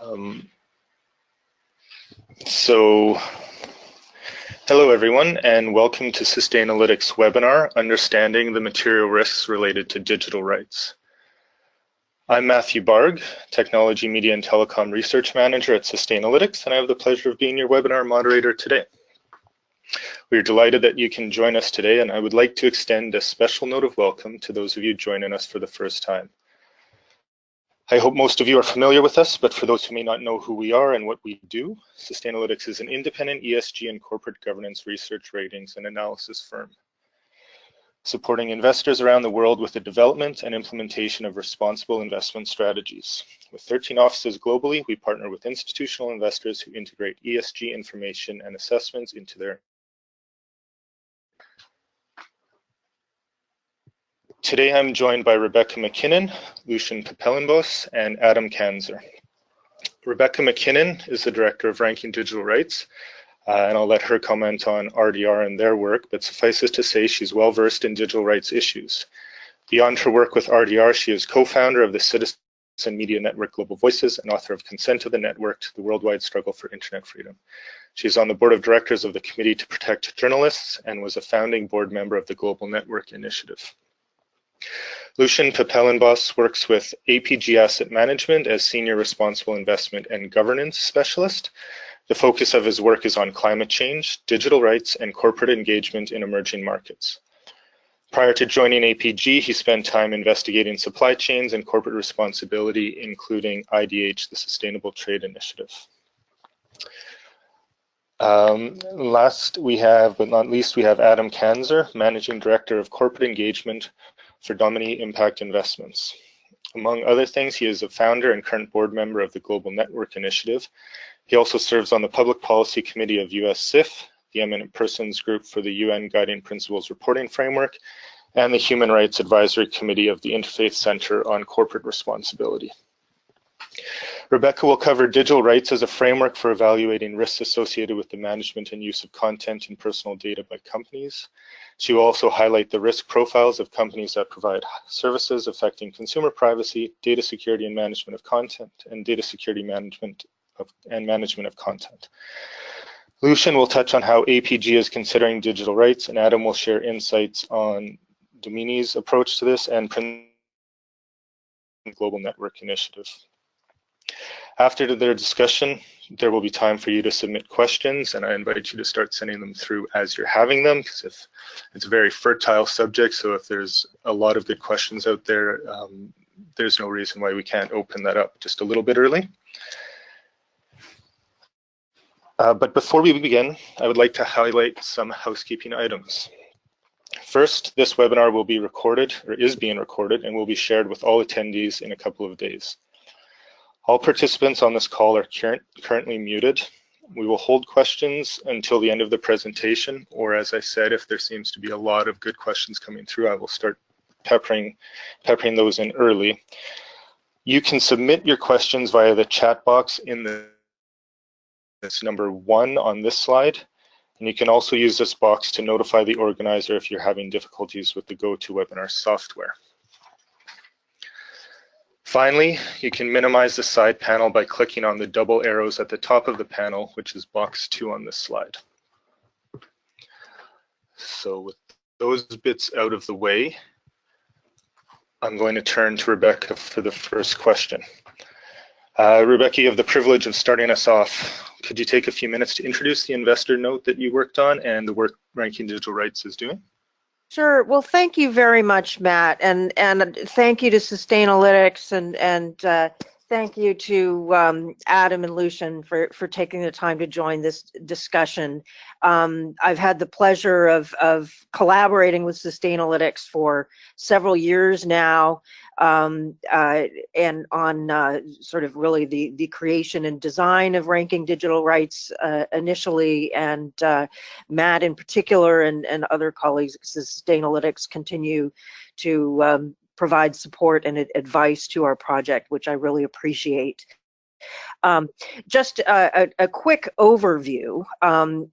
Hello everyone, and welcome to Sustainalytics webinar, Understanding the Material Risks Related to Digital Rights. I'm Matthew Barg, Technology, Media and Telecom Research Manager at Sustainalytics, and I have the pleasure of being your webinar moderator today. We are delighted that you can join us today, and I would like to extend a special note of welcome to those of you joining us for the first time. I hope most of you are familiar with us, but for those who may not know who we are and what we do, Sustainalytics is an independent ESG and corporate governance research, ratings, and analysis firm, supporting investors around the world with the development and implementation of responsible investment strategies. With 13 offices globally, we partner with institutional investors who integrate ESG information and assessments into their. Today I'm joined by Rebecca McKinnon, Lucian Papellenbos, and Adam Kanzer. Rebecca McKinnon is the Director of Ranking Digital Rights, and I'll let her comment on RDR and their work, but suffices to say she's well versed in digital rights issues. Beyond her work with RDR, she is co-founder of the Citizen Media Network Global Voices and author of Consent to the Network, The Worldwide Struggle for Internet Freedom. She is on the board of directors of the Committee to Protect Journalists and was a founding board member of the Global Network Initiative. Lucian Papellenbos works with APG Asset Management as Senior Responsible Investment and Governance Specialist. The focus of his work is on climate change, digital rights, and corporate engagement in emerging markets. Prior to joining APG, he spent time investigating supply chains and corporate responsibility, including IDH, the Sustainable Trade Initiative. Last we have, but not least, we have Adam Kanzer, Managing Director of Corporate Engagement for Domini Impact Investments. Among other things, he is a founder and current board member of the Global Network Initiative. He also serves on the Public Policy Committee of US CIF, the Eminent Persons Group for the UN Guiding Principles Reporting Framework, and the Human Rights Advisory Committee of the Interfaith Center on Corporate Responsibility. Rebecca will cover digital rights as a framework for evaluating risks associated with the management and use of content and personal data by companies. She will also highlight the risk profiles of companies that provide services affecting consumer privacy, data security and management of content, and data security management of content. Lucian will touch on how APG is considering digital rights, and Adam will share insights on Domini's approach to this and Global Network Initiative. After their discussion, there will be time for you to submit questions, and I invite you to start sending them through as you're having them, because if it's a very fertile subject, so if there's a lot of good questions out there, there's no reason why we can't open that up just a little bit early. But before we begin, I would like to highlight some housekeeping items. First, this webinar will be recorded, or is being recorded, and will be shared with all attendees in a couple of days. All participants on this call are currently muted. We will hold questions until the end of the presentation, or as I said, if there seems to be a lot of good questions coming through, I will start peppering those in early. You can submit your questions via the chat box in this number 1 on this slide, and you can also use this box to notify the organizer if you're having difficulties with the GoToWebinar software. Finally, you can minimize the side panel by clicking on the double arrows at the top of the panel, which is box 2 on this slide. So with those bits out of the way, I'm going to turn to Rebecca for the first question. Rebecca, you have the privilege of starting us off. Could you take a few minutes to introduce the investor note that you worked on and the work Ranking Digital Rights is doing? Sure. Well, thank you very much, Matt, and thank you to Sustainalytics and thank you to Adam and Lucian for taking the time to join this discussion. I've had the pleasure of collaborating with Sustainalytics for several years now, and on sort of really the creation and design of Ranking Digital Rights initially, and Matt in particular and other colleagues at Sustainalytics continue to provide support and advice to our project, which I really appreciate. Just a quick overview.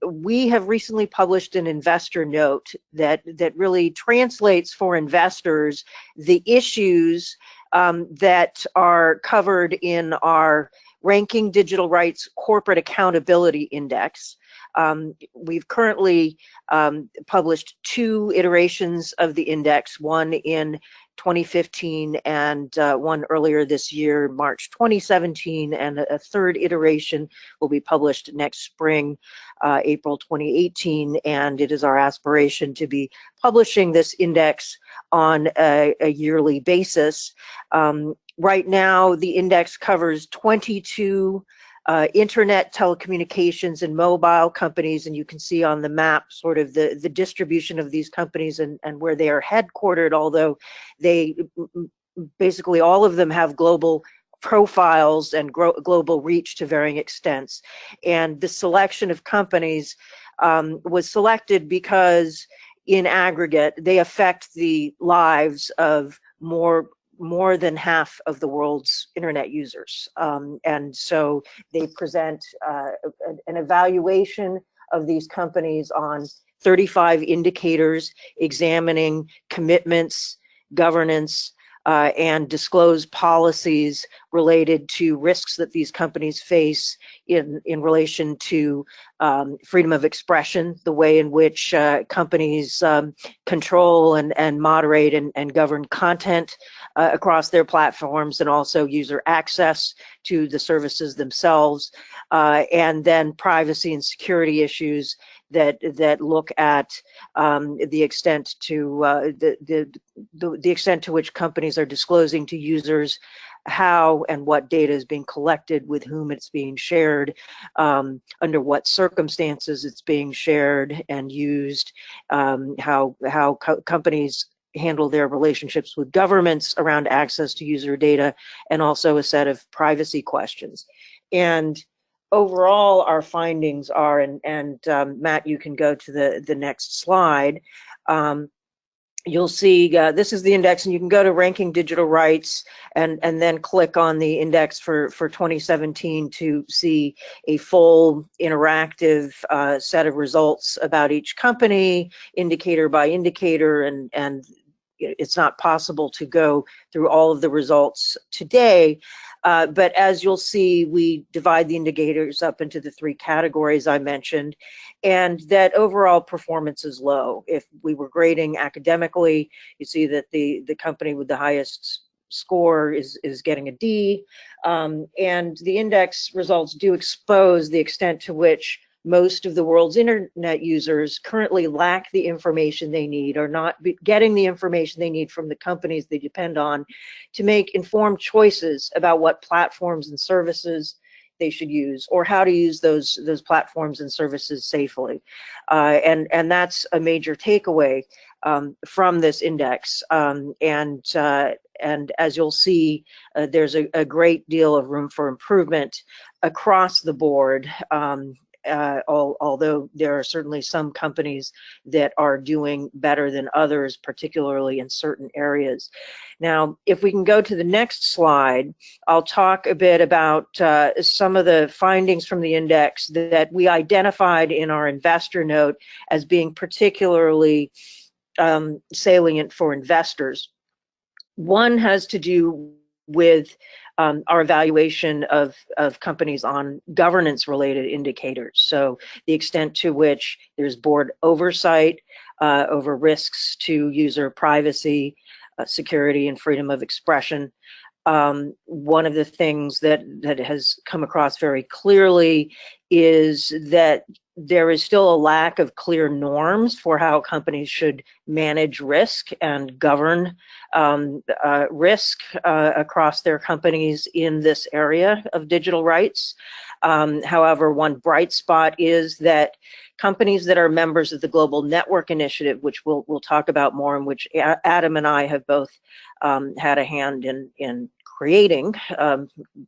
We have recently published an investor note that really translates for investors the issues that are covered in our Ranking Digital Rights Corporate Accountability Index. We've currently published 2 iterations of the index, one in 2015 and one earlier this year, March 2017, and a 3rd iteration will be published next spring, April 2018, and it is our aspiration to be publishing this index on a yearly basis. Right now, the index covers 22 internet, telecommunications, and mobile companies, and you can see on the map sort of the distribution of these companies and where they are headquartered, although they basically all of them have global profiles and global reach to varying extents. And the selection of companies was selected because in aggregate they affect the lives of more than half of the world's internet users. And so they present an evaluation of these companies on 35 indicators examining commitments, governance, and disclose policies related to risks that these companies face in relation to freedom of expression, the way in which companies control and moderate and govern content across their platforms, and also user access to the services themselves, and then privacy and security issues that look at the extent to the extent to which companies are disclosing to users how and what data is being collected, with whom it's being shared, under what circumstances it's being shared and used, how companies handle their relationships with governments around access to user data, and also a set of privacy questions. And overall, our findings are, and Matt, you can go to the next slide. You'll see this is the index, and you can go to Ranking Digital Rights and then click on the index for 2017 to see a full interactive set of results about each company, indicator by indicator, and it's not possible to go through all of the results today. But as you'll see, we divide the indicators up into the 3 categories I mentioned, and that overall performance is low. If we were grading academically, you see that the company with the highest score is getting a D, and the index results do expose the extent to which most of the world's internet users currently lack the information they need, or not getting the information they need from the companies they depend on to make informed choices about what platforms and services they should use, or how to use those platforms and services safely. And that's a major takeaway from this index. And as you'll see, there's a great deal of room for improvement across the board. Although there are certainly some companies that are doing better than others, particularly in certain areas. Now, if we can go to the next slide, I'll talk a bit about some of the findings from the index that we identified in our investor note as being particularly salient for investors. One has to do with our evaluation of companies on governance-related indicators. So the extent to which there's board oversight over risks to user privacy, security, and freedom of expression. One of the things that has come across very clearly is that there is still a lack of clear norms for how companies should manage risk and govern risk across their companies in this area of digital rights. However, one bright spot is that companies that are members of the Global Network Initiative, which we'll talk about more, and which Adam and I have both had a hand in creating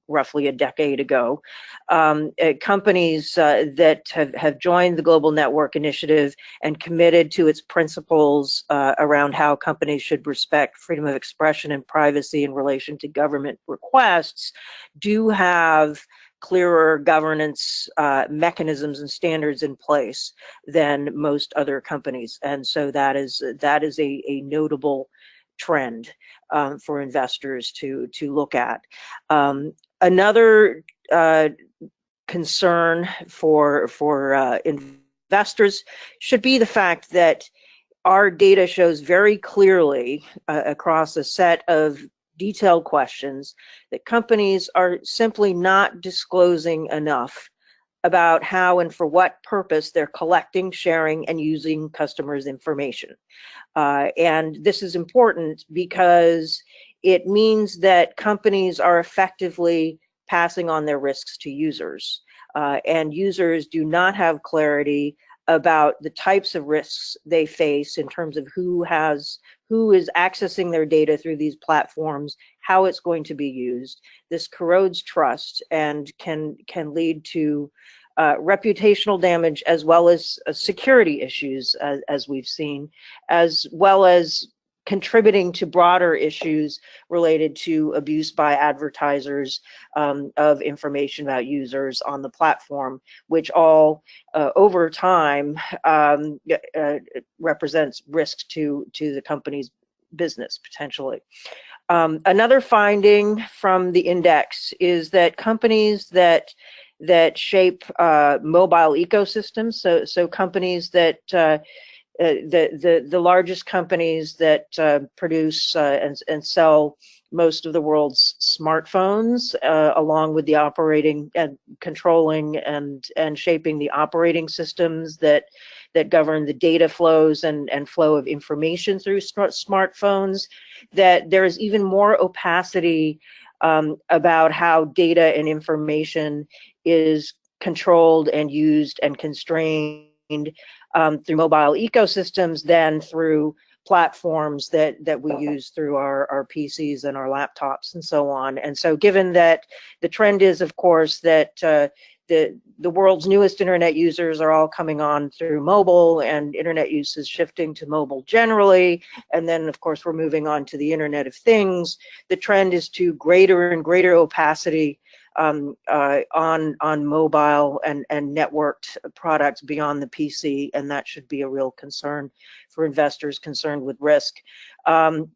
roughly a decade ago, companies that have joined the Global Network Initiative and committed to its principles around how companies should respect freedom of expression and privacy in relation to government requests do have clearer governance mechanisms and standards in place than most other companies. And so that is a notable trend for investors to look at. Another concern for investors should be the fact that our data shows very clearly across a set of detailed questions that companies are simply not disclosing enough about how and for what purpose they're collecting, sharing, and using customers' information. And this is important because it means that companies are effectively passing on their risks to users. And users do not have clarity about the types of risks they face in terms of who is accessing their data through these platforms, how it's going to be used. This corrodes trust and can lead to reputational damage as well as security issues, as we've seen, as well as contributing to broader issues related to abuse by advertisers of information about users on the platform, which all over time represents risks to the company's business potentially. Another finding from the index is that companies that shape mobile ecosystems, so companies that the largest companies that produce and sell most of the world's smartphones, along with the operating and controlling and shaping the operating systems that govern the data flows and flow of information through smartphones, that there is even more opacity about how data and information is controlled and used and constrained through mobile ecosystems than through platforms that we use through our PCs and our laptops and so on. And so given that the trend is, of course, that the world's newest internet users are all coming on through mobile, and internet use is shifting to mobile generally, and then of course we're moving on to the Internet of Things, the trend is to greater and greater opacity on mobile and networked products beyond the PC, and that should be a real concern for investors concerned with risk.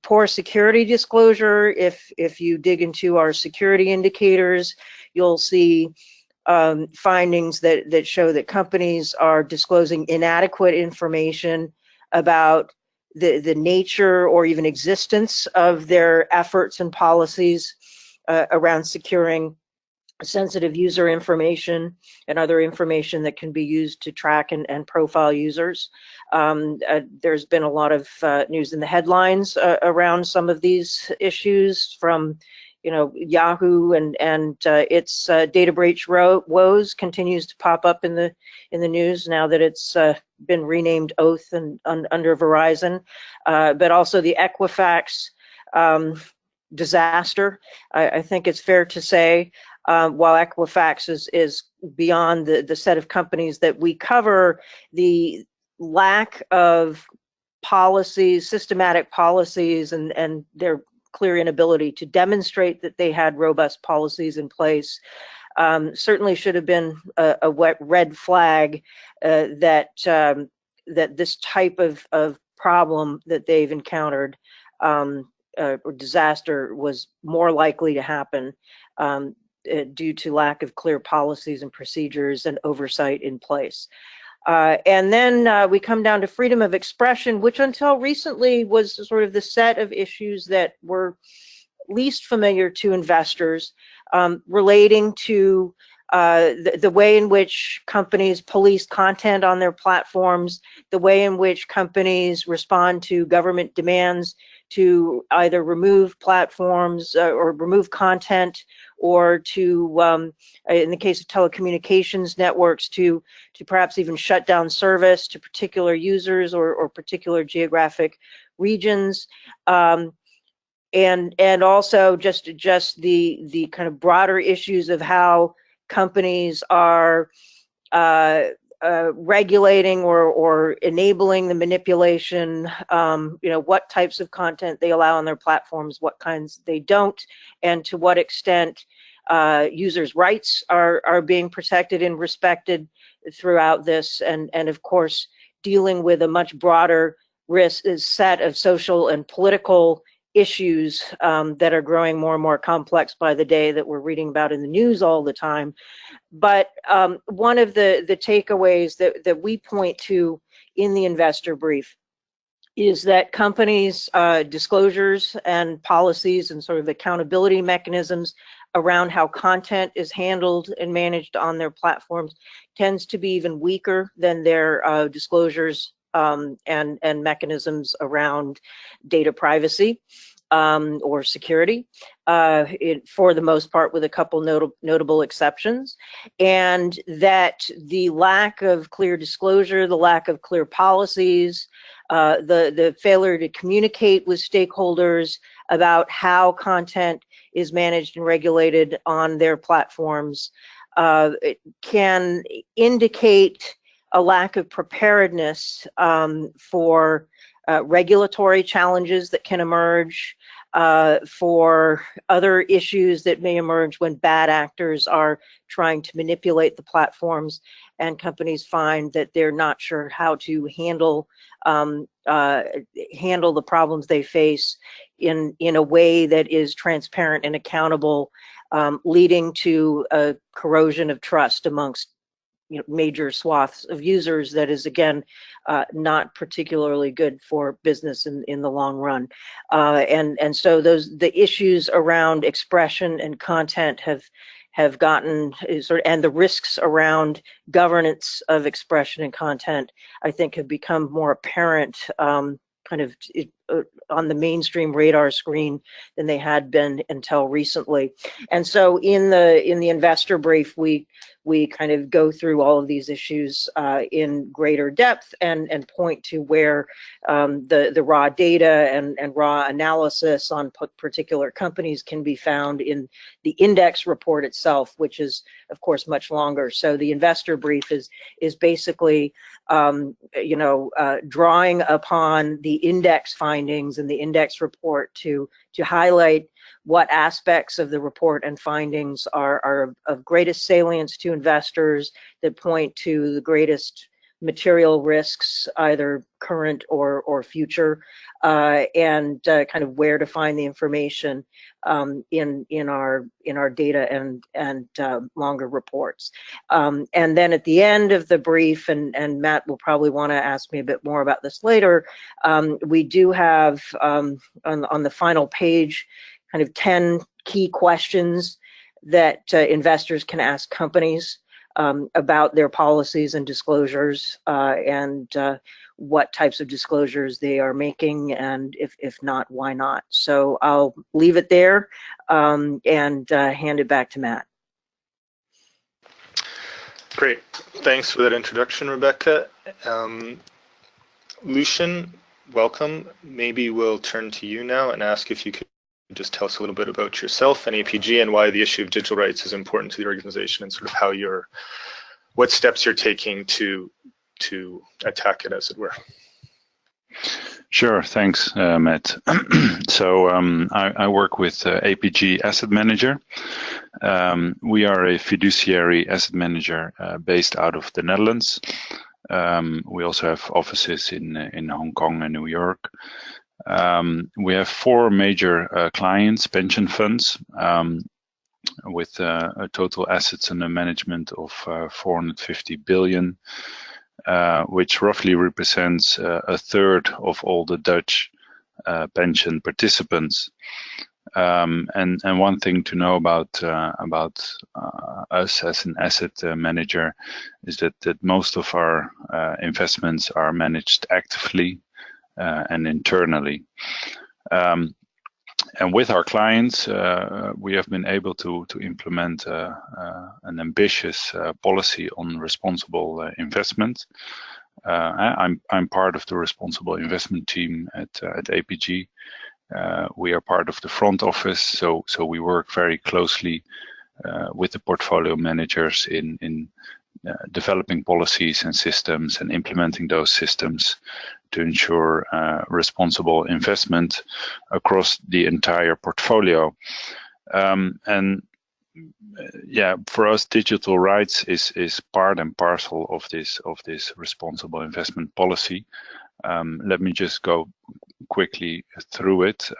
Poor security disclosure. If you dig into our security indicators, you'll see findings that show that companies are disclosing inadequate information about the nature or even existence of their efforts and policies around securing sensitive user information and other information that can be used to track and profile users. There's been a lot of news in the headlines around some of these issues, from Yahoo and its data breach woes continues to pop up in the news now that it's been renamed Oath and under Verizon, but also the Equifax disaster. I think it's fair to say, while Equifax is beyond the set of companies that we cover, the lack of policies, systematic policies, and their clear inability to demonstrate that they had robust policies in place certainly should have been a wet red flag that this type of problem that they've encountered or disaster was more likely to happen due to lack of clear policies and procedures and oversight in place. And then we come down to freedom of expression, which until recently was sort of the set of issues that were least familiar to investors, relating to the way in which companies police content on their platforms, the way in which companies respond to government demands to either remove platforms or remove content, or to, in the case of telecommunications networks, to perhaps even shut down service to particular users or particular geographic regions, and also just the kind of broader issues of how companies are regulating or enabling the manipulation, what types of content they allow on their platforms, what kinds they don't, and to what extent users' rights are being protected and respected throughout this, and of course dealing with a much broader set of social and political issues that are growing more and more complex by the day that we're reading about in the news all the time. But one of the takeaways that we point to in the investor brief is that companies' disclosures and policies and sort of accountability mechanisms around how content is handled and managed on their platforms tends to be even weaker than their disclosures and mechanisms around data privacy or security, for the most part, with a couple notable exceptions. And that the lack of clear disclosure, the lack of clear policies, the failure to communicate with stakeholders about how content is managed and regulated on their platforms it can indicate a lack of preparedness for regulatory challenges that can emerge, for other issues that may emerge when bad actors are trying to manipulate the platforms, and companies find that they're not sure how to handle the problems they face in a way that is transparent and accountable, leading to a corrosion of trust amongst major swaths of users that is, again, not particularly good for business in the long run. And so the issues around expression and content have gotten and the risks around governance of expression and content, I think, have become more apparent kind of on the mainstream radar screen than they had been until recently. And so in the investor brief, we kind of go through all of these issues in greater depth and point to where the raw data and raw analysis on particular companies can be found in the index report itself, which is, of course, much longer. So the investor brief is basically drawing upon the index findings and the index report to highlight what aspects of the report and findings are of greatest salience to investors, that point to the greatest material risks, either current or future, and kind of where to find the information in our data and longer reports. And then at the end of the brief, and Matt will probably want to ask me a bit more about this later, we do have on the final page kind of 10 key questions that investors can ask companies about their policies and disclosures, and what types of disclosures they are making, and if not, why not. So I'll leave it there and hand it back to Matt. Great. Thanks for that introduction, Rebecca. Lucian, welcome. Maybe we'll turn to you now and ask if you could just tell us a little bit about yourself and EPG and why the issue of digital rights is important to the organization, and sort of how what steps you're taking to attack it, as it were. Sure, thanks, Matt. So I work with APG Asset Manager. We are a fiduciary asset manager based out of the Netherlands. We also have offices in Hong Kong and New York. We have 4 major clients, pension funds, with a total assets under management of 450 billion, which roughly represents a third of all the Dutch pension participants. And one thing to know about us as an asset manager is that most of our investments are managed actively and internally. And with our clients, we have been able to implement an ambitious policy on responsible investment. I'm part of the responsible investment team at APG. We are part of the front office, so we work very closely with the portfolio managers in developing policies and systems and implementing those systems to ensure responsible investment across the entire portfolio. And yeah, for us, digital rights is part and parcel of this responsible investment policy. Let me just go quickly through it.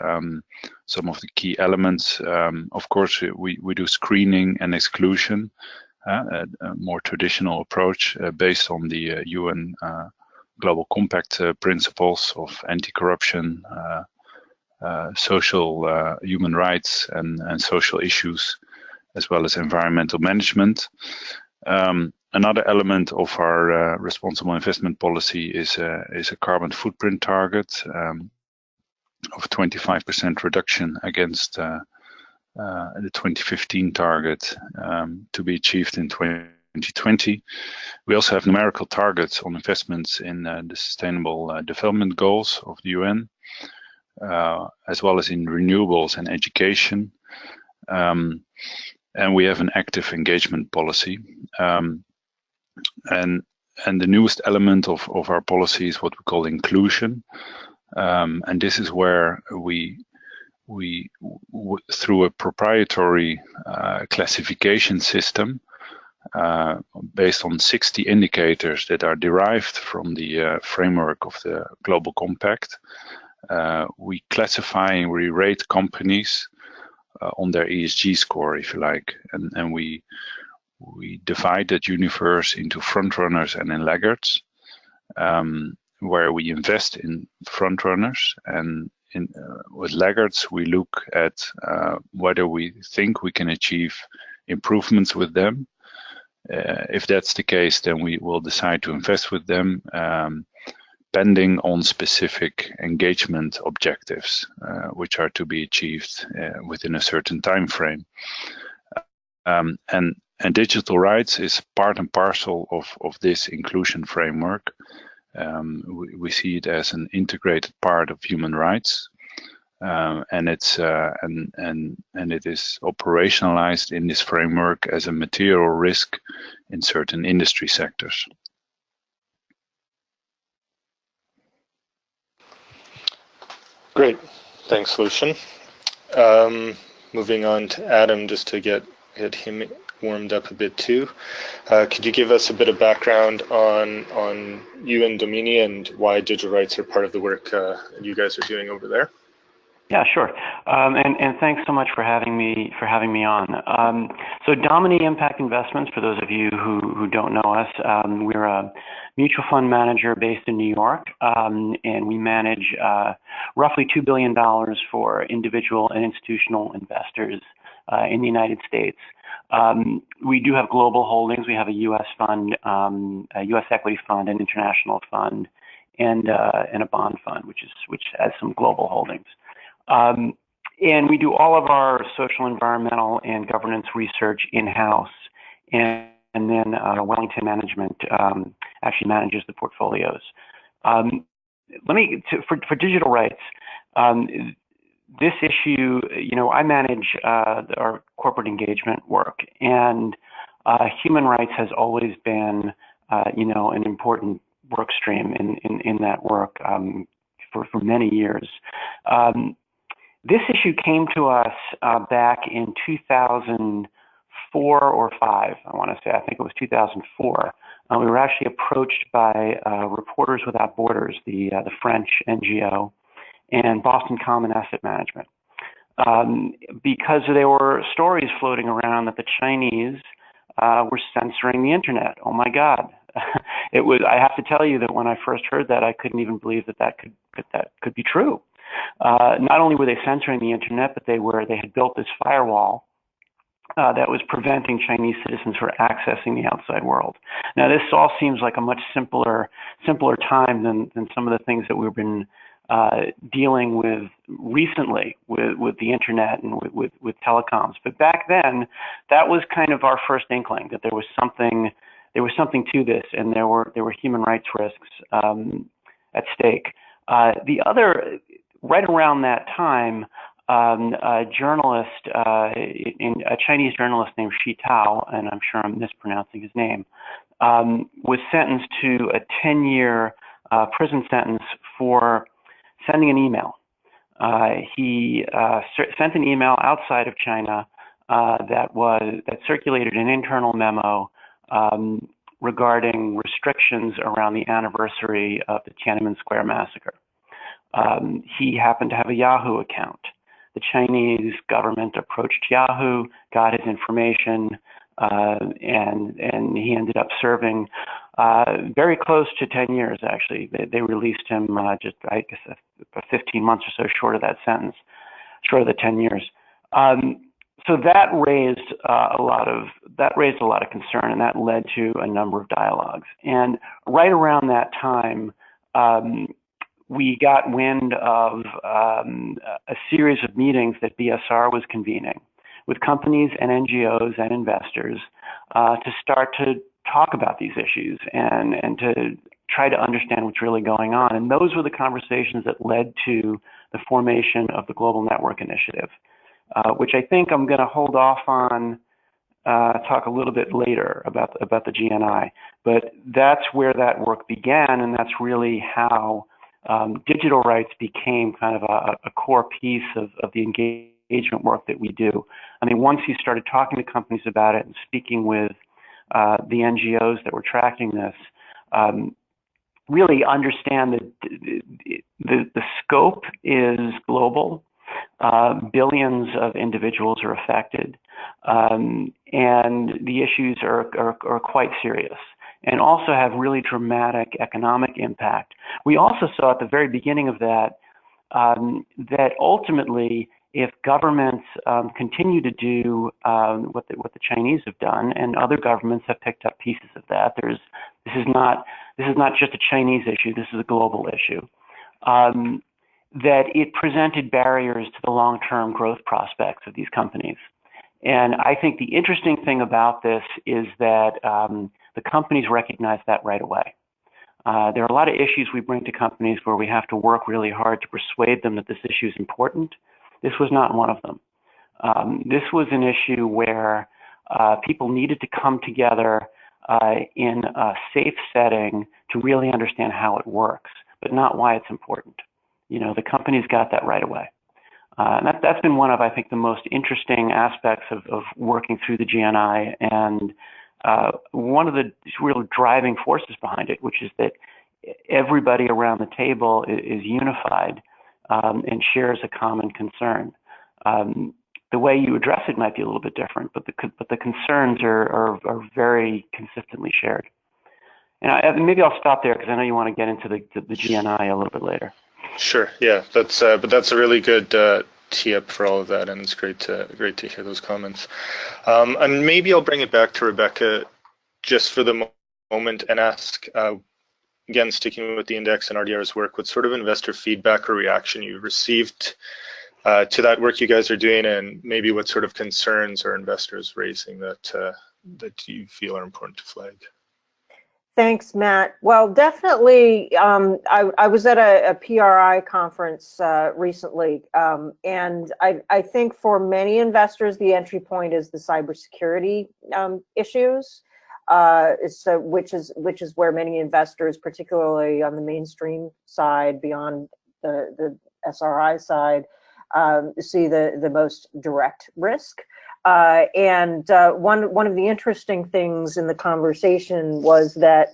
Some of the key elements, of course, we do screening and exclusion, a more traditional approach based on the UN Global Compact principles of anti-corruption, social human rights and social issues, as well as environmental management. Another element of our responsible investment policy is a carbon footprint target of 25% reduction against the 2015 target to be achieved in 2020. We also have numerical targets on investments in the Sustainable Development Goals of the UN, as well as in renewables and education. And we have an active engagement policy. And the newest element of our policy is what we call inclusion. And this is where we through a proprietary classification system based on 60 indicators that are derived from the framework of the Global Compact, we classify and we rate companies on their ESG score, if you like, and we divide that universe into front runners and in laggards, where we invest in front runners, and with laggards we look at whether we think we can achieve improvements with them. If that's the case, then we will decide to invest with them, depending on specific engagement objectives, which are to be achieved within a certain time frame. And digital rights is part and parcel of this inclusion framework. We see it as an integrated part of human rights, and it's and it is operationalized in this framework as a material risk in certain industry sectors. Great, thanks, Lucian. Moving on to Adam, just to get him warmed up a bit too. Could you give us a bit of background on you and Domini and why digital rights are part of the work you guys are doing over there? Yeah, sure. And thanks so much for having me on. So Domini Impact Investments, for those of you who don't know us, we're a mutual fund manager based in New York, and we manage roughly $2 billion for individual and institutional investors in the United States. We do have global holdings. We have a U.S. fund, a U.S. equity fund, an international fund, and a bond fund, which has some global holdings. And we do all of our social, environmental, and governance research in-house, and then Wellington Management actually manages the portfolios. For digital rights, this issue, I manage our corporate engagement work, and human rights has always been, an important work stream in that work for many years. This issue came to us back in 2004 or 5, I want to say. I think it was 2004. We were actually approached by Reporters Without Borders, the French NGO, and Boston Common Asset Management, because there were stories floating around that the Chinese were censoring the internet. Oh my God! I have to tell you that when I first heard that, I couldn't even believe that could be true. Not only were they censoring the internet, but they had built this firewall that was preventing Chinese citizens from accessing the outside world. Now, this all seems like a much simpler time than some of the things that we've been dealing with recently with the internet and with telecoms. But back then, that was kind of our first inkling that there was something to this, and there were human rights risks at stake. Right around that time, a journalist, a Chinese journalist named Shi Tao, and I'm sure I'm mispronouncing his name, was sentenced to a 10-year prison sentence for sending an email. He sent an email outside of China that circulated an internal memo regarding restrictions around the anniversary of the Tiananmen Square massacre. He happened to have a Yahoo account. The Chinese government approached Yahoo, got his information, and he ended up serving very close to 10 years, actually. They released him just, I guess, 15 months or so short of that sentence, short of the 10 years. So that raised a lot of concern, and that led to a number of dialogues. And right around that time, we got wind of a series of meetings that BSR was convening with companies and NGOs and investors to start to talk about these issues and to try to understand what's really going on. And those were the conversations that led to the formation of the Global Network Initiative, which I think I'm going to hold off on, talk a little bit later about the GNI. But that's where that work began, and that's really how digital rights became kind of a core piece of the engagement work that we do. I mean, once you started talking to companies about it and speaking with the NGOs that were tracking this, really understand that the scope is global. Billions of individuals are affected, and the issues are quite serious, and also have really dramatic economic impact. We also saw at the very beginning of that that ultimately, if governments continue to do what the Chinese have done, and other governments have picked up pieces of that, this is not just a Chinese issue. This is a global issue. That it presented barriers to the long-term growth prospects of these companies. And I think the interesting thing about this is that the companies recognize that right away. There are a lot of issues we bring to companies where we have to work really hard to persuade them that this issue is important. This was not one of them. This was an issue where people needed to come together in a safe setting to really understand how it works, but not why it's important. You know, the companies got that right away. And that's been one of, I think, the most interesting aspects of working through the GNI, and one of the real driving forces behind it, which is that everybody around the table is unified and shares a common concern. The way you address it might be a little bit different, but the concerns are very consistently shared. And maybe I'll stop there because I know you want to get into the GNI a little bit later. Sure. Yeah, but that's a really good tee up for all of that, and it's great to hear those comments. And maybe I'll bring it back to Rebecca just for the moment and ask, again, sticking with the index and RDR's work, what sort of investor feedback or reaction you received to that work you guys are doing, and maybe what sort of concerns are investors raising that you feel are important to flag. Thanks, Matt. Well, definitely, I was at a PRI conference recently, and I think for many investors, the entry point is the cybersecurity issues, which is where many investors, particularly on the mainstream side, beyond the SRI side, see the most direct risk. And one of the interesting things in the conversation was that,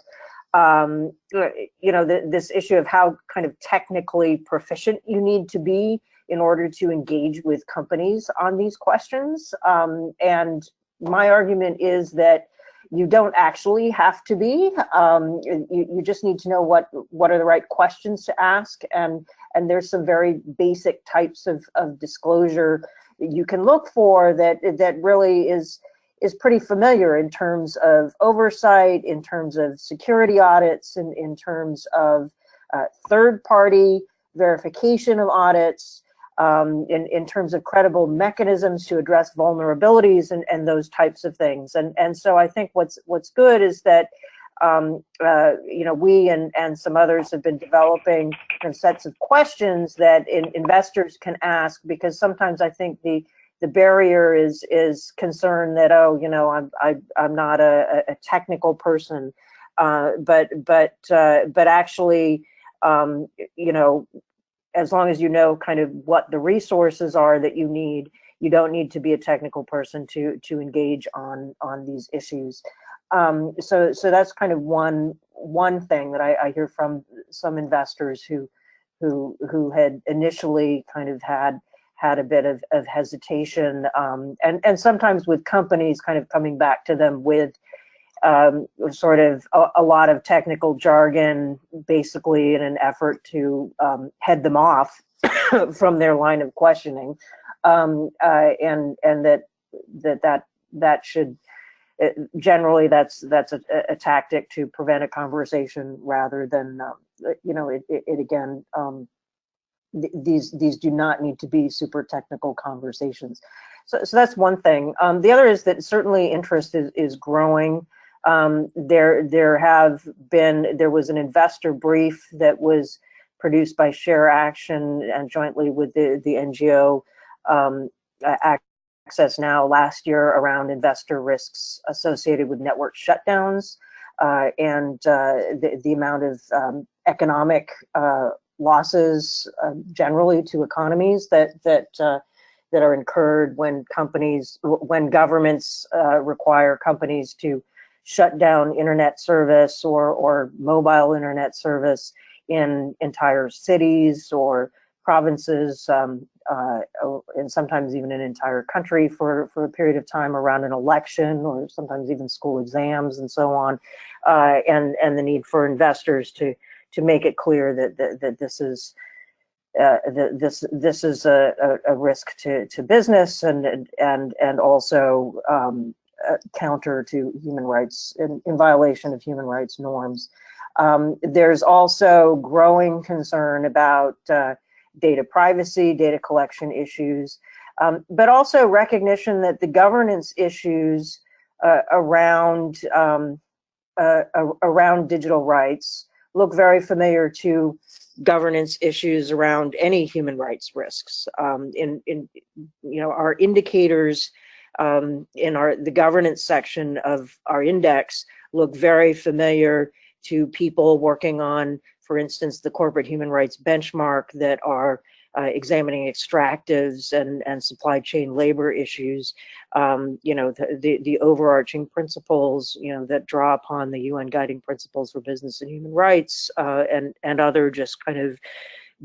this issue of how kind of technically proficient you need to be in order to engage with companies on these questions. And my argument is that you don't actually have to be. You just need to know what are the right questions to ask, and there's some very basic types of disclosure that you can look for that really is pretty familiar in terms of oversight, in terms of security audits, and in terms of third-party verification of audits, in terms of credible mechanisms to address vulnerabilities and those types of things. And so I think what's good is that we and some others have been developing kind of sets of questions that investors can ask, because sometimes I think the barrier is concern that, I'm not a technical person, but actually, as long as you know kind of what the resources are that you need, you don't need to be a technical person to engage on these issues. So that's kind of one thing that I hear from some investors who who had initially kind of had a bit of hesitation, and sometimes with companies kind of coming back to them with sort of a lot of technical jargon, basically in an effort to head them off from their line of questioning, and that should generally that's a tactic to prevent a conversation rather than it again. These do not need to be super technical conversations. So that's one thing. The other is that certainly interest is growing. There was an investor brief that was produced by Share Action and jointly with the NGO Access Now last year around investor risks associated with network shutdowns and the amount of economic losses generally to economies that are incurred when governments require companies to shut down internet service or mobile internet service in entire cities or provinces, and sometimes even an entire country for a period of time around an election, or sometimes even school exams and so on, and the need for investors to make it clear that this is this is a risk to business and also counter to human rights, in violation of human rights norms. There's also growing concern about data privacy, data collection issues, but also recognition that the governance issues around digital rights look very familiar to governance issues around any human rights risks. Our indicators in the governance section of our index look very familiar to people working on, for instance, the corporate human rights benchmark that are examining extractives and supply chain labor issues. The overarching principles, that draw upon the UN guiding principles for business and human rights, and other just kind of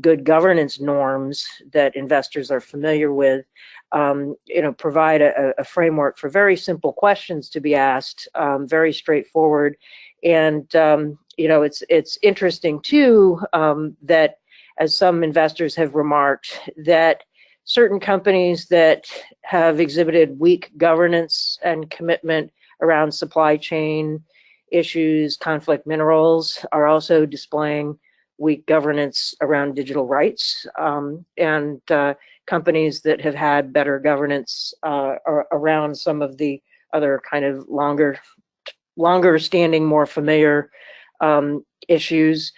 good governance norms that investors are familiar with, provide a framework for very simple questions to be asked, very straightforward. And it's interesting too that, as some investors have remarked, that certain companies that have exhibited weak governance and commitment around supply chain issues, conflict minerals, are also displaying weak governance around digital rights, and companies that have had better governance around some of the other kind of longer standing, more familiar issues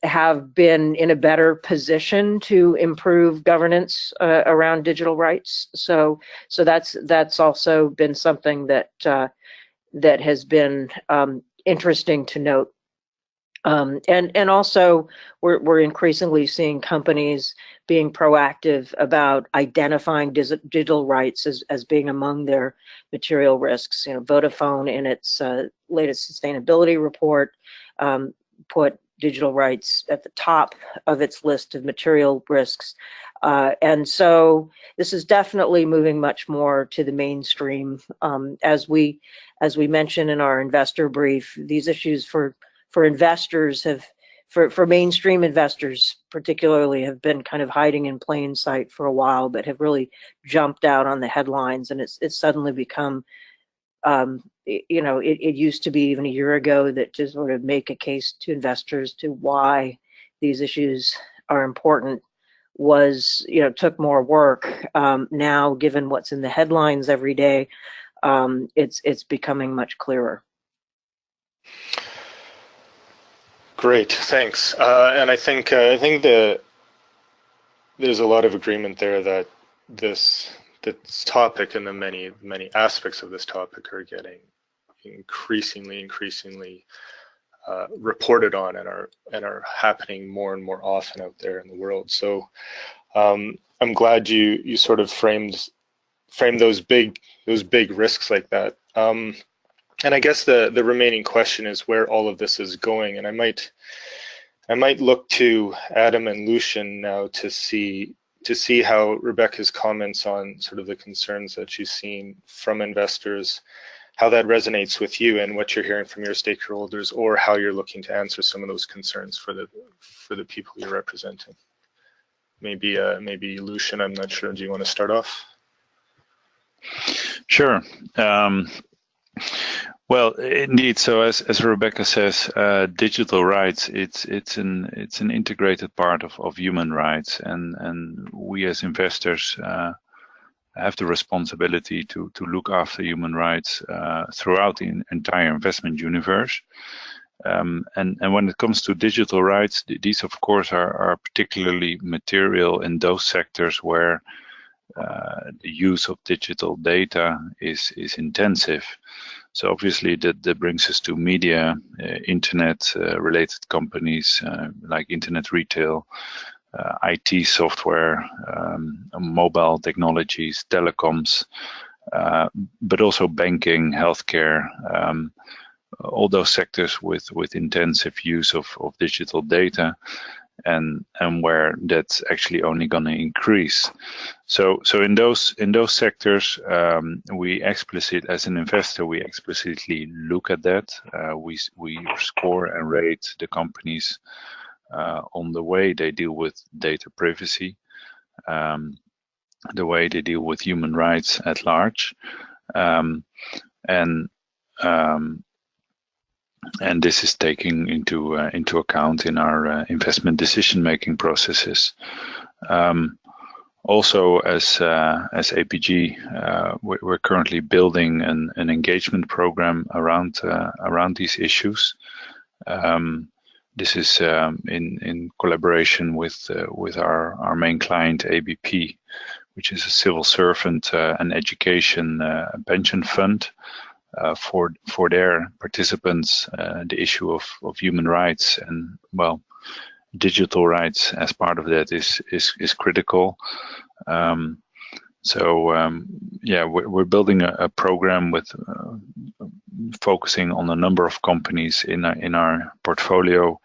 have been in a better position to improve governance around digital rights. So that's also been something that has been interesting to note. And also we're increasingly seeing companies being proactive about identifying digital rights as being among their material risks. Vodafone in its latest sustainability report put digital rights at the top of its list of material risks. And so this is definitely moving much more to the mainstream. As we mentioned in our investor brief, these issues for investors for mainstream investors particularly, have been kind of hiding in plain sight for a while, but have really jumped out on the headlines, and it's suddenly become, it used to be even a year ago that to sort of make a case to investors to why these issues are important was, took more work. Now, given what's in the headlines every day, it's becoming much clearer. Great, thanks. And I think there's a lot of agreement there that this topic and the many aspects of this topic are getting increasingly reported on and are happening more and more often out there in the world. So I'm glad you sort of framed those big risks like that. And I guess the remaining question is where all of this is going. And I might I might look to Adam and Lucian now to see how Rebecca's comments on sort of the concerns that she's seen from investors, how that resonates with you and what you're hearing from your stakeholders, or how you're looking to answer some of those concerns for the people you're representing. Maybe Lucian, I'm not sure. Do you want to start off? Sure. Well, indeed. So as Rebecca says, digital rights, it's an integrated part of human rights, and we as investors have the responsibility to look after human rights throughout the entire investment universe. And when it comes to digital rights, these of course are particularly material in those sectors where the use of digital data is intensive. So obviously that brings us to media, internet related companies like internet retail, IT software, mobile technologies, telecoms, but also banking, healthcare, all those sectors with intensive use of digital data, and where that's actually only going to increase. So in those sectors, we as an investor, we explicitly look at that. We score and rate the companies on the way they deal with data privacy, the way they deal with human rights at large, and this is taking into account in our investment decision-making processes. Also, as APG, we're currently building an engagement program around these issues. This is in collaboration with our main client, ABP, which is a civil servant and education pension fund. For their participants, the issue of human rights and, well, digital rights as part of that is critical. Yeah, we're building a program with focusing on a number of companies in our portfolio,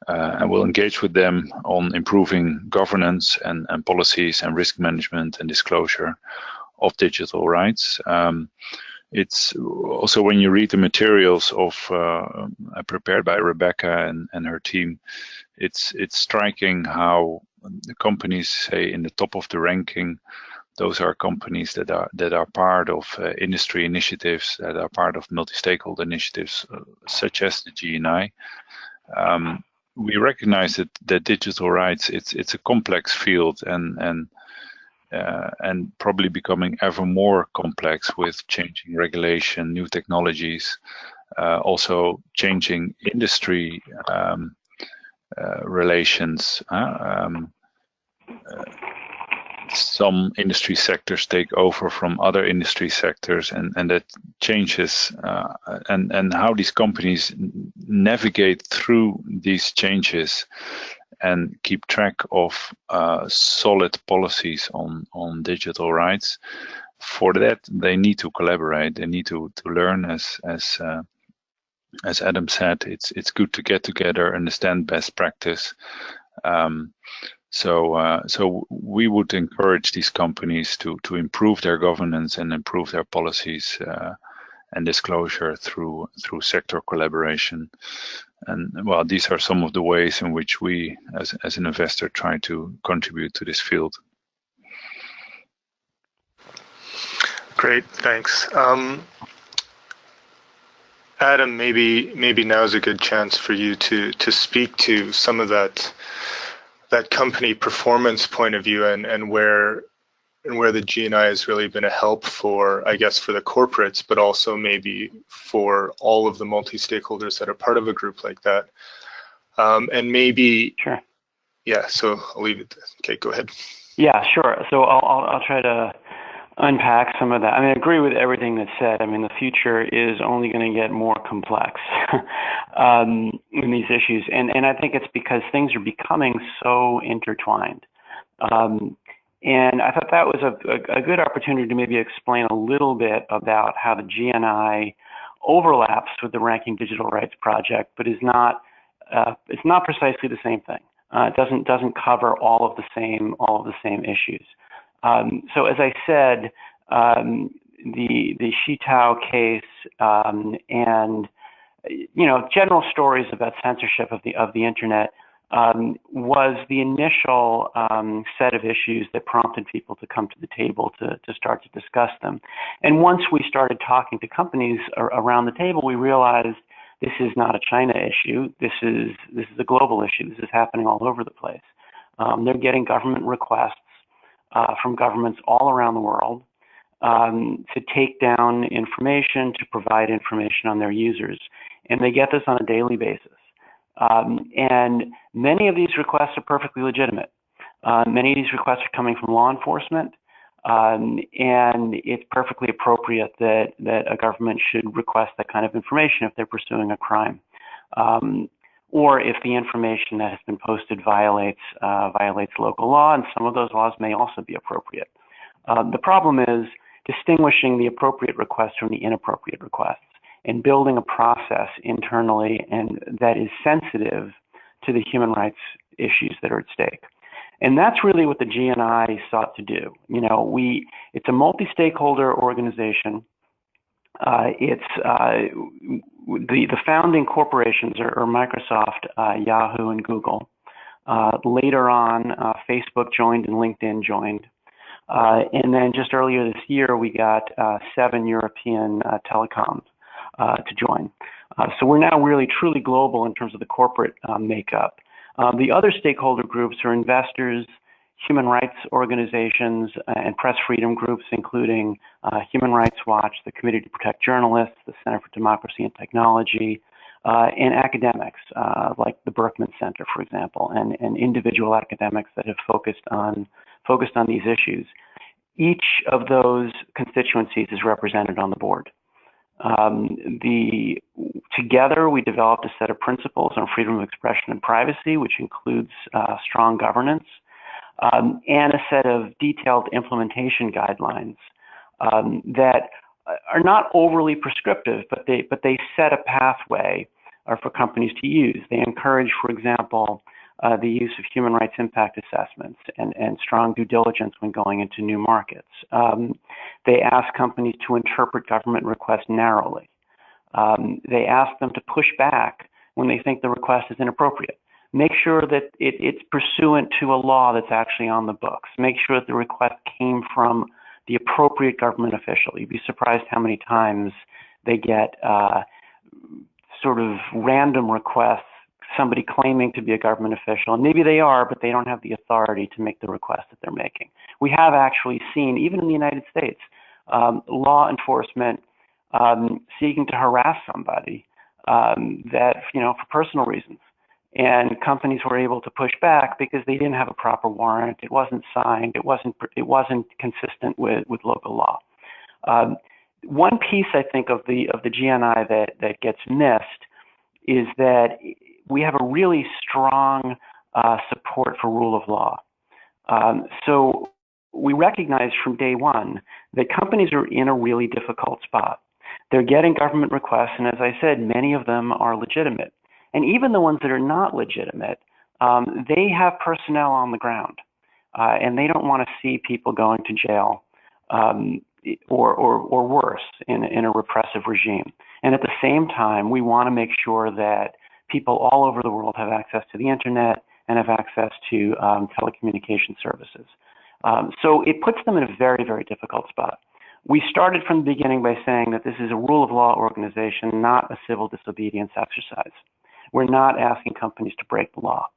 and we'll engage with them on improving governance and policies and risk management and disclosure of digital rights. It's also, when you read the materials prepared by Rebecca and her team, it's striking how the companies, say, in the top of the ranking, those are companies that are part of industry initiatives, that are part of multi-stakeholder initiatives, such as the GNI. We recognize that digital rights, it's a complex field and probably becoming ever more complex with changing regulation, new technologies, also changing industry relations. Some industry sectors take over from other industry sectors, and that changes, and how these companies navigate through these changes and keep track of solid policies on digital rights. For that, they need to collaborate. They need to learn, as Adam said. It's good to get together, understand best practice. So we would encourage these companies to improve their governance and improve their policies and disclosure through sector collaboration. And, well, these are some of the ways in which we, as an investor, try to contribute to this field. Great, thanks. Adam, maybe now is a good chance for you to speak to some of that company performance point of view and where the GNI has really been a help for, I guess, for the corporates, but also maybe for all of the multi-stakeholders that are part of a group like that. And maybe, sure. Yeah, so I'll leave it. Okay, go ahead. Yeah, sure. So I'll try to unpack some of that. I mean, I agree with everything that's said. I mean, the future is only going to get more complex in these issues. And I think it's because things are becoming so intertwined. And I thought that was a good opportunity to maybe explain a little bit about how the GNI overlaps with the Ranking Digital Rights Project, but is not it's not precisely the same thing. It doesn't cover all of the same issues. So as I said, the Shitao case and general stories about censorship of the internet was the initial set of issues that prompted people to come to the table to start to discuss them. And once we started talking to companies around the table, we realized this is not a China issue. This is a global issue. This is happening all over the place. They're getting government requests from governments all around the world to take down information, to provide information on their users. And they get this on a daily basis. And many of these requests are perfectly legitimate. Many of these requests are coming from law enforcement, and it's perfectly appropriate that a government should request that kind of information if they're pursuing a crime, or if the information that has been posted violates local law, and some of those laws may also be appropriate. The problem is distinguishing the appropriate requests from the inappropriate requests, and building a process internally and that is sensitive to the human rights issues that are at stake. And that's really what the GNI sought to do. It's a multi-stakeholder organization. The founding corporations are Microsoft, Yahoo, and Google. Later on, Facebook joined and LinkedIn joined. And then just earlier this year, we got 7 European telecoms to join. So we're now really truly global in terms of the corporate makeup. The other stakeholder groups are investors, human rights organizations, and press freedom groups, including Human Rights Watch, the Committee to Protect Journalists, the Center for Democracy and Technology, and academics like the Berkman Center, for example, and individual academics that have focused on these issues. Each of those constituencies is represented on the board. Together, we developed a set of principles on freedom of expression and privacy, which includes strong governance, and a set of detailed implementation guidelines that are not overly prescriptive, but they set a pathway for companies to use. They encourage, for example, the use of human rights impact assessments and strong due diligence when going into new markets. They ask companies to interpret government requests narrowly. They ask them to push back when they think the request is inappropriate. Make sure that it's pursuant to a law that's actually on the books. Make sure that the request came from the appropriate government official. You'd be surprised how many times they get sort of random requests, somebody claiming to be a government official, and maybe they are, but they don't have the authority to make the request that they're making. We have actually seen, even in the United States, law enforcement seeking to harass somebody that, for personal reasons. And companies were able to push back because they didn't have a proper warrant. It wasn't signed. It wasn't consistent with local law. One piece, I think, of the GNI that gets missed is that we have a really strong support for rule of law. So we recognize from day one that companies are in a really difficult spot. They're getting government requests, and as I said, many of them are legitimate. And even the ones that are not legitimate, they have personnel on the ground, and they don't want to see people going to jail or worse in a repressive regime. And at the same time, we want to make sure that people all over the world have access to the internet and have access to telecommunication services. So it puts them in a very, very difficult spot. We started from the beginning by saying that this is a rule of law organization, not a civil disobedience exercise. We're not asking companies to break the law.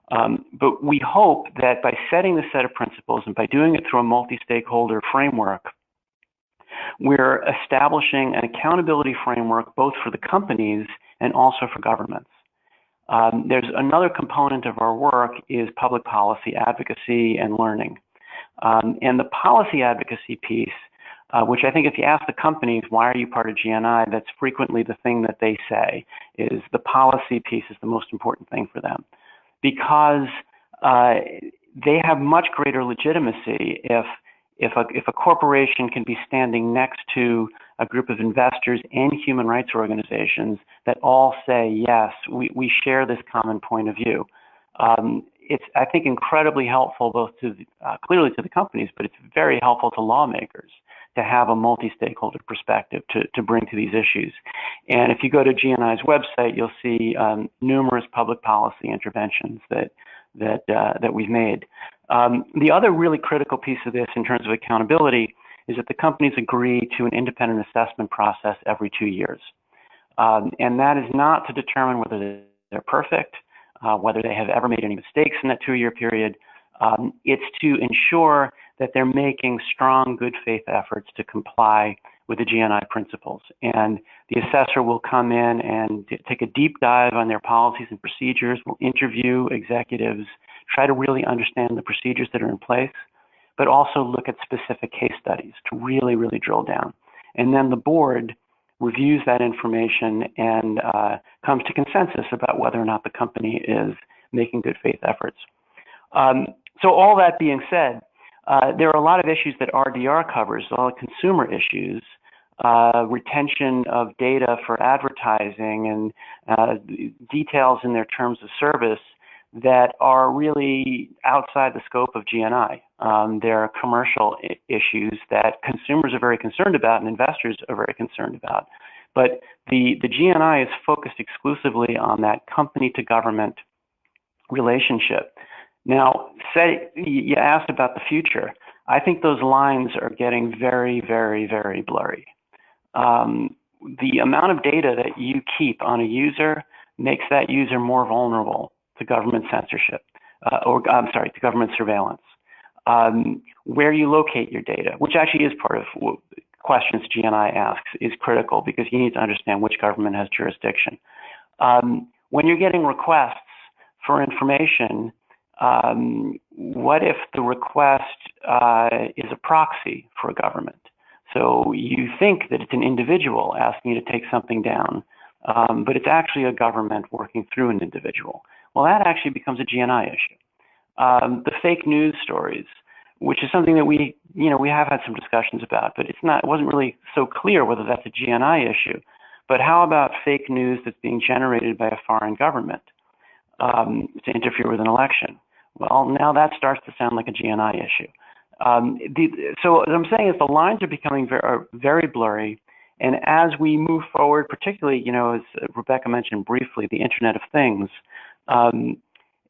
But we hope that by setting this set of principles and by doing it through a multi-stakeholder framework, we're establishing an accountability framework both for the companies and also for governments. There's another component of our work is public policy advocacy and learning. And the policy advocacy piece, which I think if you ask the companies, why are you part of GNI, that's frequently the thing that they say, is the policy piece is the most important thing for them. Because they have much greater legitimacy if a corporation can be standing next to a group of investors and human rights organizations that all say, yes, we share this common point of view. It's, I think, incredibly helpful both to clearly to the companies, but it's very helpful to lawmakers to have a multi-stakeholder perspective to bring to these issues. And if you go to GNI's website, you'll see numerous public policy interventions that we've made. The other really critical piece of this in terms of accountability is that the companies agree to an independent assessment process every 2 years. And that is not to determine whether they're perfect, whether they have ever made any mistakes in that 2-year period. It's to ensure that they're making strong good faith efforts to comply with the GNI principles. And the assessor will come in and take a deep dive on their policies and procedures, will interview executives, try to really understand the procedures that are in place, but also look at specific case studies to really, really drill down. And then the board reviews that information and comes to consensus about whether or not the company is making good faith efforts. So all that being said, there are a lot of issues that RDR covers, all the consumer issues, retention of data for advertising and details in their terms of service that are really outside the scope of GNI. There are commercial issues that consumers are very concerned about and investors are very concerned about. But the GNI is focused exclusively on that company to government relationship. Now, say you asked about the future. I think those lines are getting very, very, very blurry. The amount of data that you keep on a user makes that user more vulnerable to government censorship, to government surveillance. Where you locate your data, which actually is part of questions GNI asks, is critical because you need to understand which government has jurisdiction. When you're getting requests for information, what if the request is a proxy for a government? So you think that it's an individual asking you to take something down, but it's actually a government working through an individual. Well, that actually becomes a GNI issue. The fake news stories, which is something that we have had some discussions about, but it wasn't really so clear whether that's a GNI issue. But how about fake news that's being generated by a foreign government to interfere with an election? Well, now that starts to sound like a GNI issue. So what I'm saying is the lines are becoming very blurry. And as we move forward, particularly, as Rebecca mentioned briefly, the Internet of Things,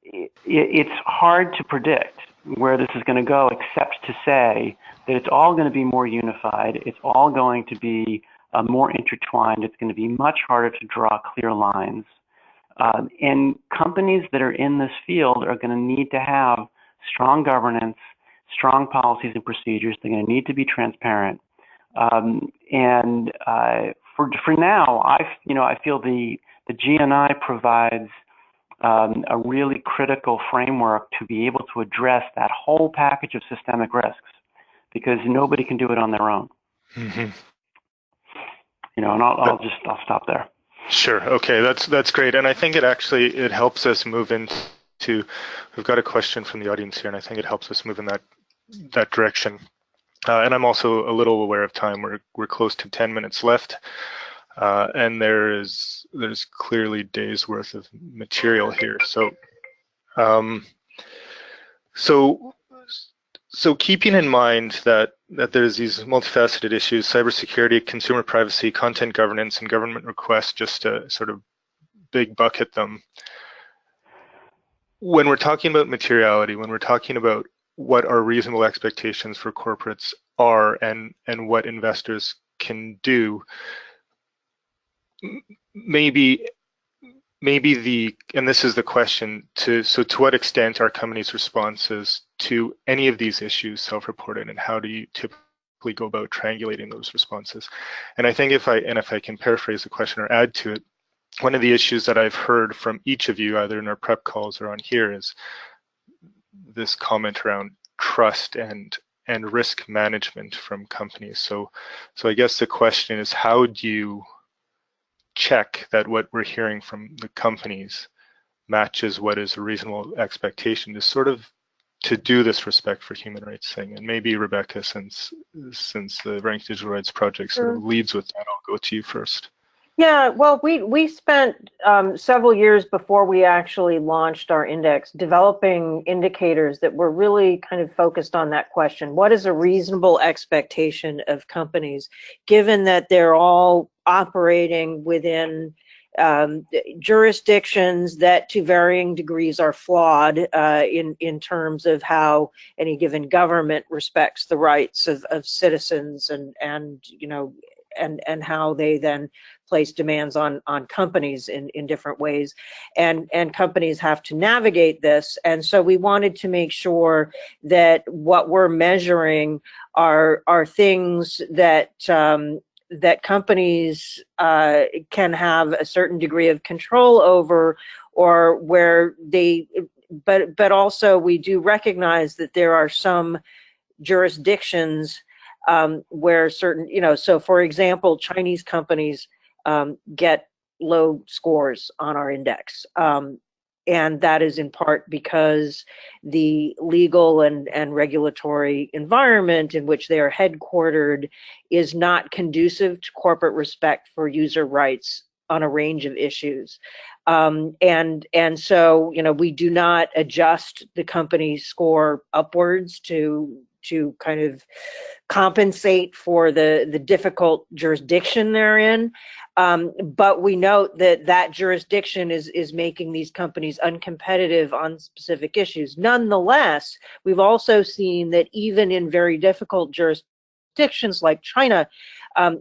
it's hard to predict where this is going to go, except to say that it's all going to be more unified. It's all going to be more intertwined. It's going to be much harder to draw clear lines. And companies that are in this field are going to need to have strong governance, strong policies and procedures. They're going to need to be transparent. And for now, I feel the GNI provides a really critical framework to be able to address that whole package of systemic risks, because nobody can do it on their own. Mm-hmm. And I'll stop there. Sure. Okay, that's great, and I think it helps us move into. We've got a question from the audience here, and I think it helps us move in that direction. And I'm also a little aware of time. We're close to 10 minutes left, and there's clearly days worth of material here. So keeping in mind that there's these multifaceted issues: cybersecurity, consumer privacy, content governance, and government requests, just to sort of big bucket them. When we're talking about materiality, when we're talking about what our reasonable expectations for corporates are and what investors can do, maybe and this is the question, to what extent are companies' responses to any of these issues self-reported, and how do you typically go about triangulating those responses? And I think if I can paraphrase the question or add to it, one of the issues that I've heard from each of you, either in our prep calls or on here, is this comment around trust and risk management from companies. So I guess the question is, how do you check that what we're hearing from the companies matches what is a reasonable expectation, to sort of do this respect for human rights thing. And maybe Rebecca, since the Rank Digital Rights Project sort of leads with that, I'll go to you first. Yeah, well, we spent several years before we actually launched our index developing indicators that were really kind of focused on that question. What is a reasonable expectation of companies, given that they're all operating within jurisdictions that to varying degrees are flawed in terms of how any given government respects the rights of citizens and you know, and how they then place demands on companies in different ways, and companies have to navigate this. And so we wanted to make sure that what we're measuring are things that that companies can have a certain degree of control over, or where they, but also we do recognize that there are some jurisdictions where certain, you know, so for example, Chinese companies get low scores on our index. And that is in part because the legal and regulatory environment in which they are headquartered is not conducive to corporate respect for user rights on a range of issues. And so, you know, we do not adjust the company score upwards to kind of compensate for the difficult jurisdiction they're in. But we note that that jurisdiction is making these companies uncompetitive on specific issues. Nonetheless, we've also seen that even in very difficult jurisdictions like China,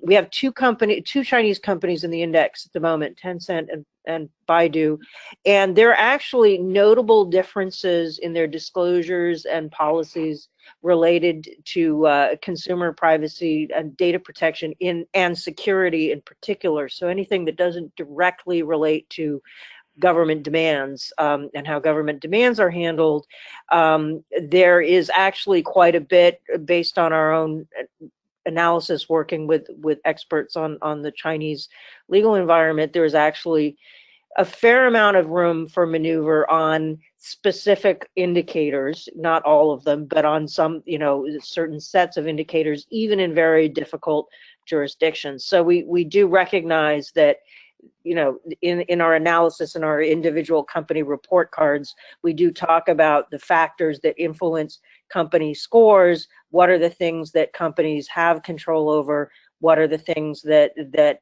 we have two Chinese companies in the index at the moment, Tencent and Baidu, and there are actually notable differences in their disclosures and policies related to consumer privacy and data protection and security in particular. So anything that doesn't directly relate to government demands and how government demands are handled, there is actually quite a bit based on our own analysis working with experts on the Chinese legal environment. There is actually a fair amount of room for maneuver on specific indicators, not all of them, but on some, you know, certain sets of indicators, even in very difficult jurisdictions. So we do recognize that, you know, in our analysis in our individual company report cards, we do talk about the factors that influence company scores. What are the things that companies have control over? What are the things that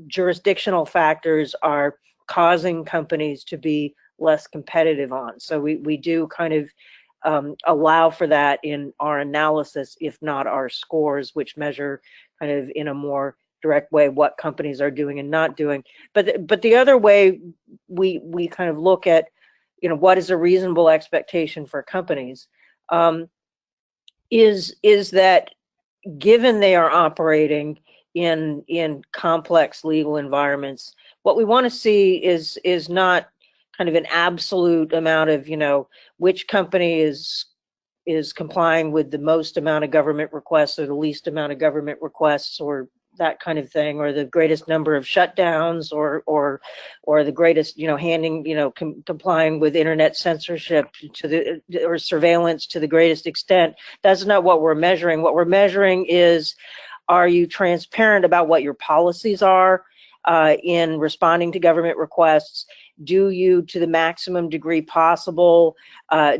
jurisdictional factors are causing companies to be less competitive on? So we do kind of allow for that in our analysis, if not our scores, which measure kind of in a more direct way what companies are doing and not doing. But the other way we kind of look at, you know, what is a reasonable expectation for companies, is that given they are operating in complex legal environments, what we want to see is not kind of an absolute amount of, you know, which company is complying with the most amount of government requests or the least amount of government requests, or that kind of thing, or the greatest number of shutdowns, or the greatest, you know, complying with internet censorship or surveillance to the greatest extent. That's not what we're measuring. What we're measuring is, are you transparent about what your policies are in responding to government requests? Do you, to the maximum degree possible,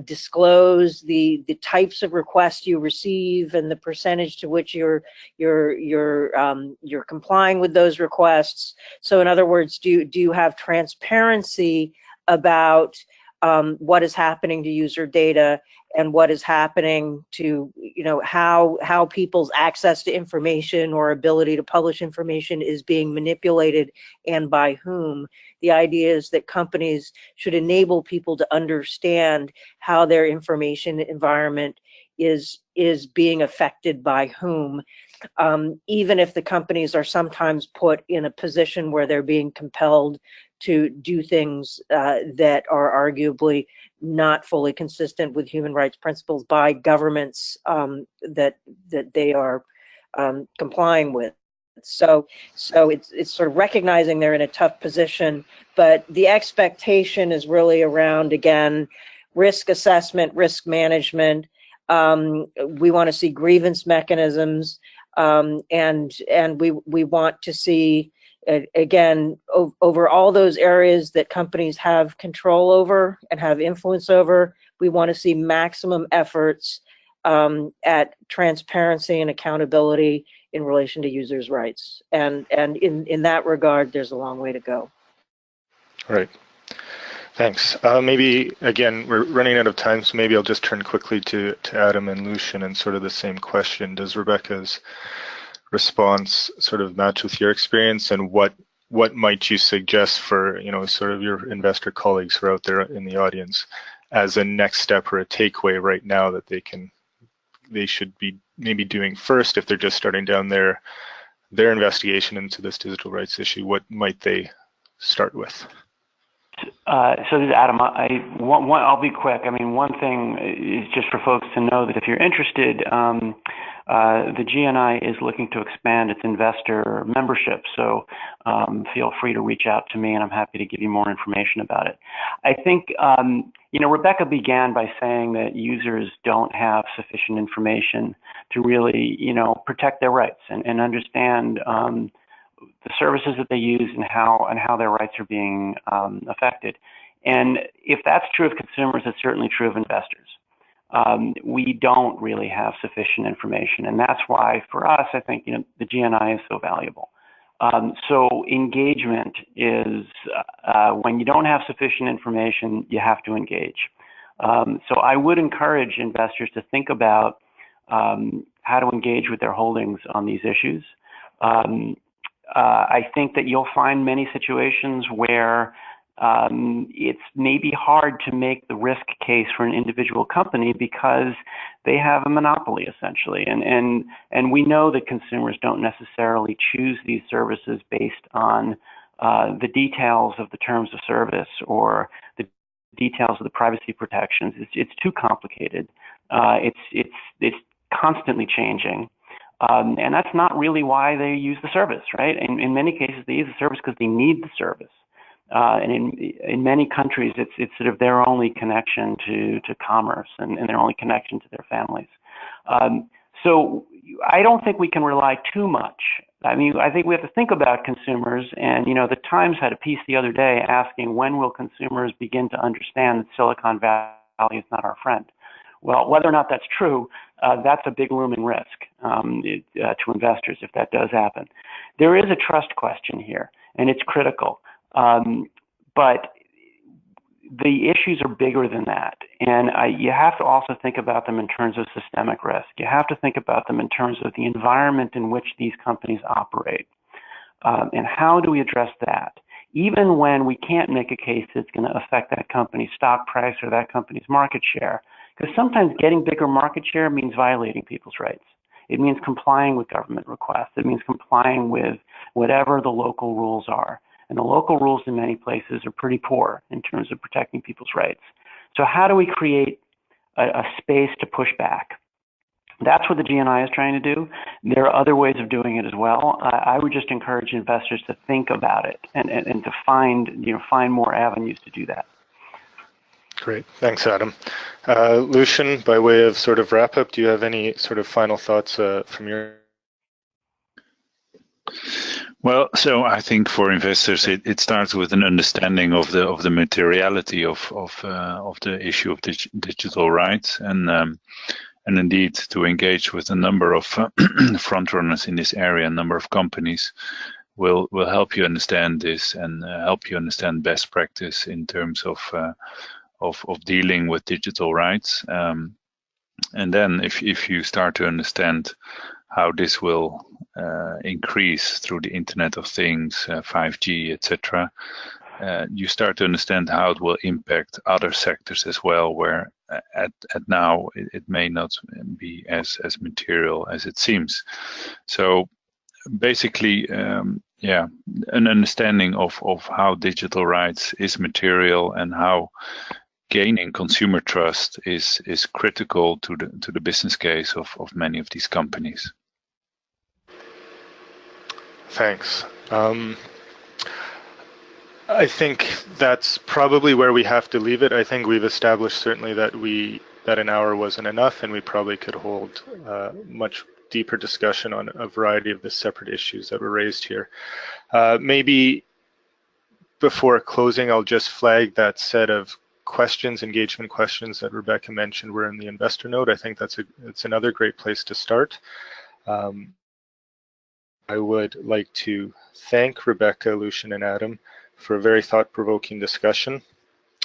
disclose the types of requests you receive and the percentage to which you're complying with those requests? So in other words, do you have transparency about what is happening to user data and what is happening to, you know, how people's access to information or ability to publish information is being manipulated and by whom? The idea is that companies should enable people to understand how their information environment is being affected by whom, even if the companies are sometimes put in a position where they're being compelled to do things that are arguably not fully consistent with human rights principles by governments that they are complying with. So it's sort of recognizing they're in a tough position, but the expectation is really around, again, risk assessment, risk management. We want to see grievance mechanisms, and we want to see, again, over all those areas that companies have control over and have influence over, we want to see maximum efforts at transparency and accountability in relation to users' rights. And in that regard, there's a long way to go. Right. Thanks. Maybe, again, we're running out of time, so maybe I'll just turn quickly to Adam and Lucian and sort of the same question. Does Rebecca's response sort of match with your experience, and what might you suggest for, you know, sort of your investor colleagues who are out there in the audience as a next step or a takeaway right now that they should be maybe doing first if they're just starting down their investigation into this digital rights issue? What might they start with? So this is Adam. I'll be quick. I mean, one thing is just for folks to know that if you're interested, the GNI is looking to expand its investor membership. So feel free to reach out to me, and I'm happy to give you more information about it. I think, you know, Rebecca began by saying that users don't have sufficient information to really, you know, protect their rights and understand the services that they use and how their rights are being affected. And if that's true of consumers, it's certainly true of investors. We don't really have sufficient information, and that's why, for us, I think, you know, the GNI is so valuable. So engagement is when you don't have sufficient information, you have to engage. So I would encourage investors to think about how to engage with their holdings on these issues. I think that you'll find many situations where it's maybe hard to make the risk case for an individual company because they have a monopoly, essentially. And we know that consumers don't necessarily choose these services based on the details of the terms of service or the details of the privacy protections. It's too complicated. It's constantly changing. And that's not really why they use the service, right? In many cases, they use the service because they need the service. And in many countries, it's sort of their only connection to commerce and their only connection to their families. So I don't think we can rely too much. I mean, I think we have to think about consumers. And, you know, the Times had a piece the other day asking, when will consumers begin to understand that Silicon Valley is not our friend? Well, whether or not that's true, that's a big looming risk to investors if that does happen. There is a trust question here, and it's critical. But the issues are bigger than that. And you have to also think about them in terms of systemic risk. You have to think about them in terms of the environment in which these companies operate. And how do we address that? Even when we can't make a case that's going to affect that company's stock price or that company's market share. Because sometimes getting bigger market share means violating people's rights. It means complying with government requests. It means complying with whatever the local rules are. And the local rules in many places are pretty poor in terms of protecting people's rights. So how do we create a space to push back? That's what the GNI is trying to do. There are other ways of doing it as well. I would just encourage investors to think about it and to find more avenues to do that. Great. Thanks, Adam. Lucian, by way of sort of wrap up, do you have any sort of final thoughts from your? Well, so I think for investors, it starts with an understanding of the materiality of the issue of digital rights, and indeed to engage with a number of front runners in this area. A number of companies will help you understand this and help you understand best practice in terms of dealing with digital rights. And then if you start to understand how this will increase through the Internet of Things, 5G, etc., you start to understand how it will impact other sectors as well, where at now it may not be as material as it seems. So basically, an understanding of how digital rights is material and how gaining consumer trust is critical to the business case of many of these companies. Thanks. I think that's probably where we have to leave it. I think we've established certainly that an hour wasn't enough, and we probably could hold much deeper discussion on a variety of the separate issues that were raised here. Maybe before closing, I'll just flag that set of questions, engagement questions that Rebecca mentioned were in the investor note. I think it's another great place to start. I would like to thank Rebecca, Lucian, and Adam for a very thought-provoking discussion.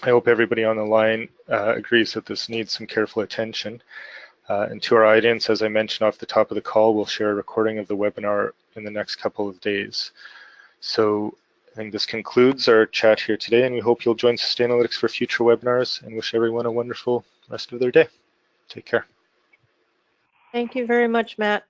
I hope everybody on the line agrees that this needs some careful attention. And to our audience, as I mentioned off the top of the call, we'll share a recording of the webinar in the next couple of days. So I think this concludes our chat here today, and we hope you'll join Sustainalytics for future webinars, and wish everyone a wonderful rest of their day. Take care. Thank you very much, Matt.